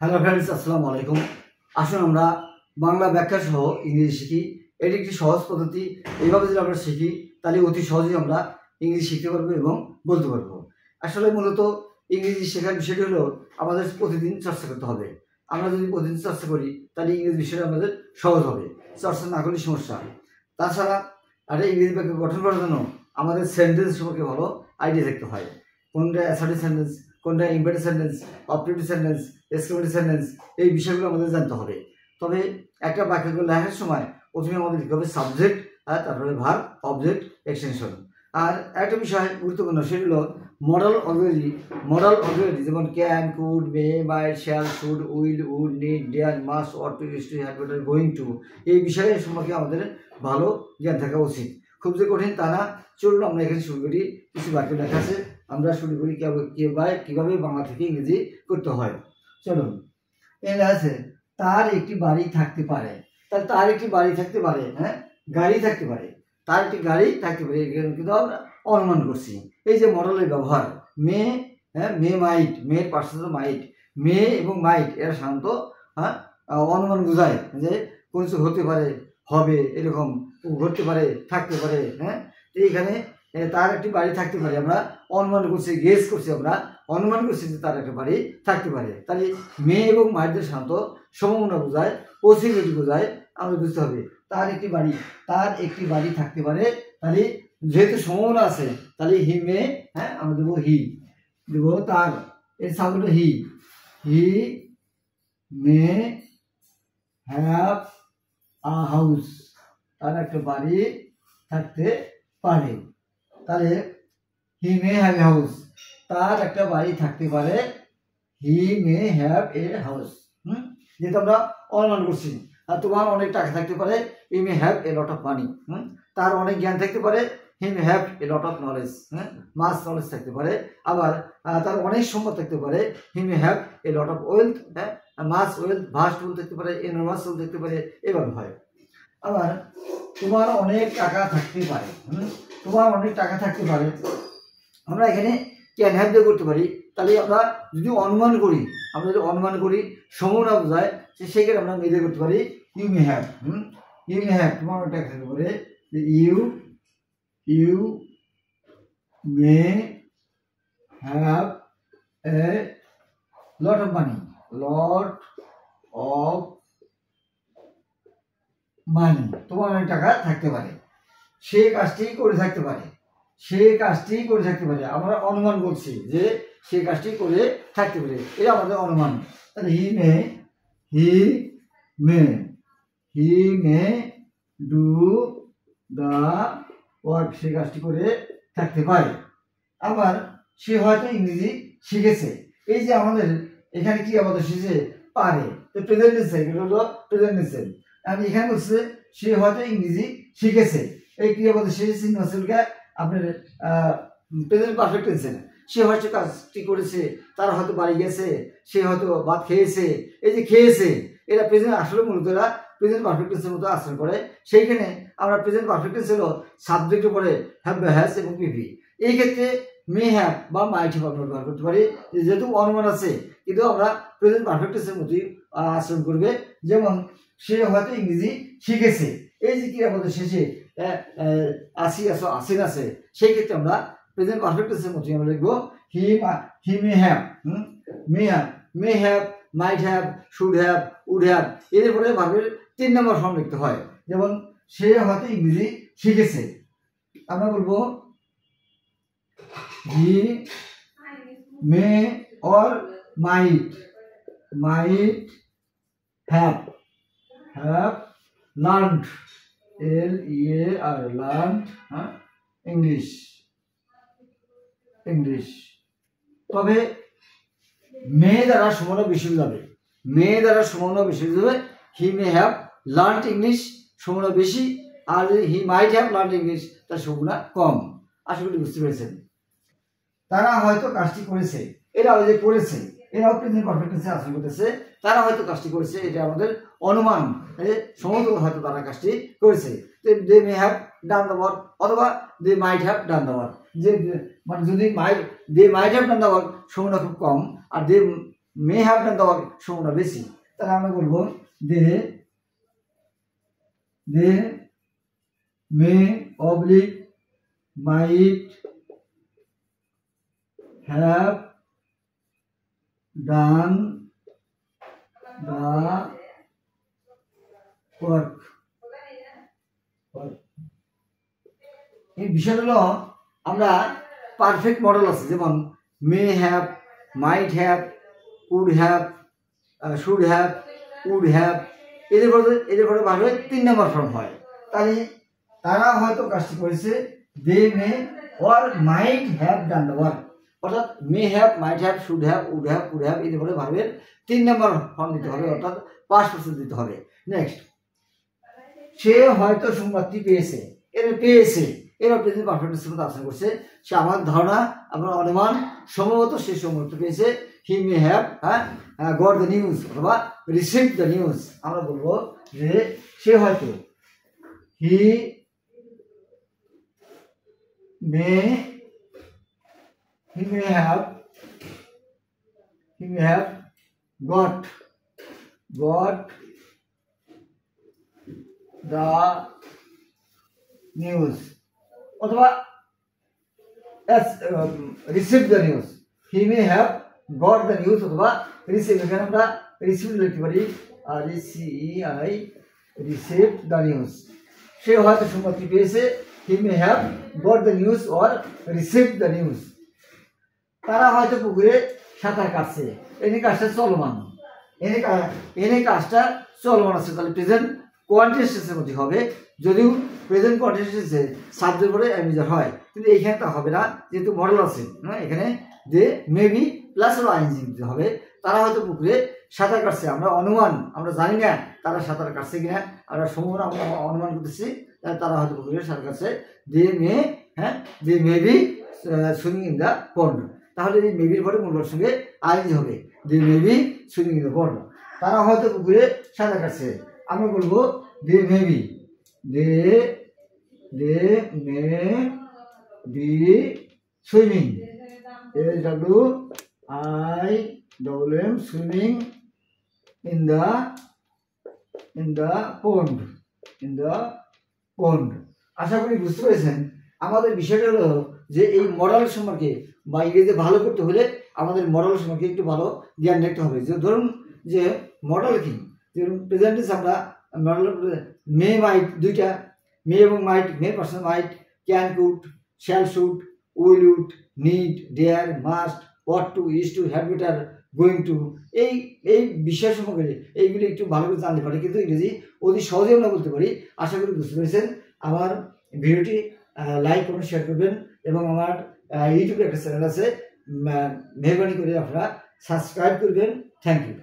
Hello friends, আসসালামু আলাইকুম। আসুন আমরা বাংলা ব্যাখ্যা সহ ইংরেজি শিখি। এটি একটি সহজ পদ্ধতি। এইভাবে যদি আমরা শিখি তাহলে অতি সহজেই আমরা ইংরেজি শিখতে পারবো এবং বলতে পারবো। আসলে মূলত ইংরেজি শেখার বিষয়টি হলো আমাদের প্রতিদিন চর্চা করতে হবে। আমরা যদি প্রতিদিন চর্চা করি তাহলে ইংরেজি বিষয়টা আমাদের সহজ হবে, চর্চা না করলে সমস্যা। তাছাড়া ইংরেজি বাক্য গঠন করার জন্য আমাদের সেন্টেন্স সম্পর্কে ভালো আইডিয়া থাকতে হয়। কোনটা অ্যাসার্টিভ সেন্টেন্স, কোনটা imperative sentence, objective sentence, exclamatory sentence, এই বিষয়গুলো আমাদের জানতে হবে। তবে একটা বাক্যগুলো লেখার সময় প্রথমে আমাদের লিখতে হবে সাবজেক্ট, আর তারপরে ভার্ব, অবজেক্ট, এক্সটেনশন। আর একটা বিষয় গুরুত্বপূর্ণ, সেটি হলো মডাল অক্সিলারি। মডাল অক্সিলারি যেমন can, could, may, might, shall, should, will, would, need, dare, must, ought to, use to, had, better, going to, এই বিষয়ে সম্পর্কে আমাদের ভালো জ্ঞান থাকা উচিত। খুব যে কঠিন তা না। চলুন আমরা এখানে শুরু করি। কিছু বাক্য লেখা আছে, আমরা শুরু করি কিভাবে বাংলা থেকে ইংরেজি করতে হয়। চলুন। এখানে আছে তার একটি বাড়ি থাকতে পারে। তাহলে তার একটি বাড়ি থাকতে পারে, হ্যাঁ, গাড়ি থাকতে পারে, তার একটি গাড়ি থাকতে পারে, কিন্তু আমরা অনুমান করছি। এই যে মডেলের ব্যবহার, মে, হ্যাঁ, মে মাইট, মেয়ের পার্সেন্ট মাইট, মে এবং মাইট এরা সাধারণত হ্যাঁ অনুমান বোঝায় যে কোনো কিছু হতে পারে, হবে, এরকম ঘটতে পারে, থাকতে পারে। হ্যাঁ, এইখানে তার একটি বাড়ি থাকতে পারে, আমরা অনুমান করছি, গেস করছি, আমরা অনুমান করছি যে তার একটা বাড়ি থাকতে পারে। তাহলে মেয়ে এবং মায়েদের সাধারণত সম্ভাবনা বোঝায়, পসিবিলিটি বোঝায়, আমাদের বুঝতে হবে তার একটি বাড়ি থাকতে পারে। তাহলে যেহেতু সম্ভাবনা আছে তাহলে হি মে, হ্যাঁ, আমরা দেবো হি, দেবো তার, এর subject he may have a house, তার একটা বাড়ি থাকতে পারে। তাহলে হি মে হ্যাভ এ হাউস, তার একটা বাড়ি থাকতে পারে, he may have a house. যেহেতু আমরা অনুমান করছি। আর তোমার অনেক টাকা থাকতে পারে, he may have a lot of মানি। তার অনেক জ্ঞান থাকতে পারে, he may have a lot of knowledge. Mass knowledge থাকতে পারে। আবার তার অনেক সম্পদ থাকতে পারে, he may have a lot of wealth. হ্যাঁ, মাস ওয়েলথ, ভাস্ট ওয়েলথ থাকতে পারে, এনর্মাস ওয়েলথ থাকতে পারে, এভাবে হয়। আবার তোমার অনেক টাকা থাকতে পারে, তোমার অনেক টাকা থাকতে পারে, আমরা এখানে ক্যান হ্যাভ দিয়ে করতে পারি। তাহলে আমরা যদি অনুমান করি, সম্ভাবনা বোঝায়, সেক্ষেত্রে আমরা মেয়েদের করতে পারি you may have. You may have, তোমার অনেক টাকা থাকতে পারে, you may have a lot of money, তোমার অনেক টাকা থাকতে পারে, সে কাজটি করে থাকতে পারে, আমরা অনুমান করছি যে সে কাজটি করে থাকতে পারে, এটা আমাদের অনুমান। তাহলে হি মে ডু দা ওয়ার্ক, সে কাজটি করে থাকতে পারে। আবার সে হয়তো ইংরেজি শিখেছে। এই যে আমাদের এখানে কি আমাদের শিখেছে, পারে, তো প্রেজেন্ট টেন্স, এগুলো হলো প্রেজেন্ট টেন্স। আমি এখানে বলছে সে হয়তো ইংরেজি শিখেছে, এই ক্রিয়াপদের শেষে চিহ্ন আছে আপনার প্রেজেন্ট পারফেক্ট টেন্সে। সে হয়তো কাজটি করেছে, তার হয়তো বাড়ি গেছে, সে হয়তো ভাত খেয়েছে। এই যে খেয়েছে, এরা প্রেজেন্ট, আসলে মূলত এরা প্রেজেন্ট পারফেক্ট টেন্সের মতো আচরণ করে। সেইখানে আমরা প্রেজেন্ট পারফেক্ট টেন্স হলো সাবজেক্টের পরে হ্যাভ, হ্যাজ এবং পিপি। এই ক্ষেত্রে মে হ্যাভ বা মাইট হ্যাভ আমরা ব্যবহার করতে পারি, যেহেতু অনুমান আছে, কিন্তু আমরা প্রেজেন্ট পারফেক্ট টেন্সের মতোই আচরণ করবে। যেমন সে হয়তো ইংরেজি শিখেছে, এই যে ক্রিয়াপদের শেষে আসেন আছে, সেই ক্ষেত্রে আমরা প্রেজেন্ট পারফেক্ট টেন্সের মতোই আমরা লিখবো he may have, may have, might have, should have, would have, এদের পরে ভার্বের 3 নম্বর ফর্ম লিখতে হয়। যেমন সে হয়তো ইংরেজি শিখেছে, আমরা বলবো he may or might have learned, learned English. তবে মেয়ে দ্বারা সম্ভাবনা বেশি যাবে, he may have learned English সম্ভাবনা বেশি, আর he might have learned English তার সম্ভাবনা কম। আশা করি বুঝতে পেরেছেন। তারা হয়তো কাজটি করেছে, এরা ওই যে করেছে, এরাও প্রেজেন্ট পারফেক্ট টেন্সে আচরণ করতেছে। তারা হয়তো কাজটি করেছে, এটা আমাদের অনুমান, সম্ভবত হয়তো তারা কাজটি করেছে। They may have done the work, অথবা they might have done the work. যে মানে যদি they might have done the work সম্ভাবনা খুব কম, আর they may have done the work সম্ভাবনা বেশি। তাহলে আমরা বলবো they may oblique might have done the work. এই বিষয়টা হলো আমরা পারফেক্ট মডেল আছে, যেমন may have, might have, could have, should have, would have, এদের পরে ভাবে 3 নম্বর ফর্ম হয়। তাহলে তারা হয়তো কাজটি করেছে they may or might have done the work, অর্থাৎ may have, might have, should have, would have, could have, এদের পরে ভার্বের 3 নম্বর ফর্ম দিতে হবে, অর্থাৎ past পারফেক্ট দিতে হবে। নেক্সট, সে হয়তো সংবাদটি পেয়েছে, পেয়েছে এর প্রেজেন্ট পারফেক্ট সাথে আলোচনা করছে। সে আমার ধারণা, আমার অনুমান, সম্ভবত সে সংবাদটি পেয়েছে। He may have got the news অথবা রিসিভ দ্য নিউজ। আমরা বলবো যে সে হয়তো he may have got the news অথবা receive the news. He may have got the news অথবা রিসিভ, এখানে আমরা রিসিভ লিখতে পারি রিসিভ দ্য নিউজ। সে হয়তো সংবাদটি পেয়েছে, he may have got the news or receive the news. তারা হয়তো পুকুরে সাঁতার কাটছে, এনে কাজটা চলমান, এনে কাজটা চলমান আছে। তাহলে প্রেজেন্ট কোয়ান্টিটেন্সের মধ্যে হবে, যদিও প্রেজেন্ট কোয়ান্টিটেন্সে সাবজেক্ট পরে অ্যামিজার হয়, কিন্তু এইখানে তা হবে না, যেহেতু মডেল আছে না, এখানে যে মেবি প্লাস আইএনজি দিতে হবে। তারা হয়তো পুকুরে সাঁতার কাটছে, আমরা অনুমান, আমরা জানি না তারা সাঁতার কাটছে কিনা, আমরা সম্ভাবনা আমরা অনুমান করতেছি তারা হয়তো পুকুরে সাঁতার কাটছে। They maybe swimming in the pond, তাহলে এই মেবির পরে মূল সঙ্গে আইএনজি হবে, they maybe swimming in the pond. তারা হয়তো পুকুরে সাঁতার কাটছে, আমরা বলবো they may be swimming, SWIMM swimming in the pond. আশা করি বুঝতে পেরেছেন। আমাদের বিষয়টা হলো যে এই মডেল সম্পর্কে বা ইংরেজি ভালো করতে হলে আমাদের মডেল সম্পর্কে একটু ভালো জ্ঞান রাখতে হবে। যে ধরুন যে মডেল কি, যেরকম প্রেজেন্টেন্স আমরা মডেল মে মাইট, দুইটা মে এবং might, may person might, can could, shall should, will would, need, dare, must, ought to, is to, have better, going to, এই বিষয় সম্পর্কে এইগুলি একটু ভালো করে জানতে পারি, কিন্তু ইংরেজি অতি সহজে আমরা বলতে পারি। আশা করি বুঝতে পেরেছেন। আমার ভিডিওটি লাইক করুন, শেয়ার করবেন, এবং আমার ইউটিউবে একটা চ্যানেল আছে, মেহরবানি করে আপনারা সাবস্ক্রাইব করবেন। Thank you.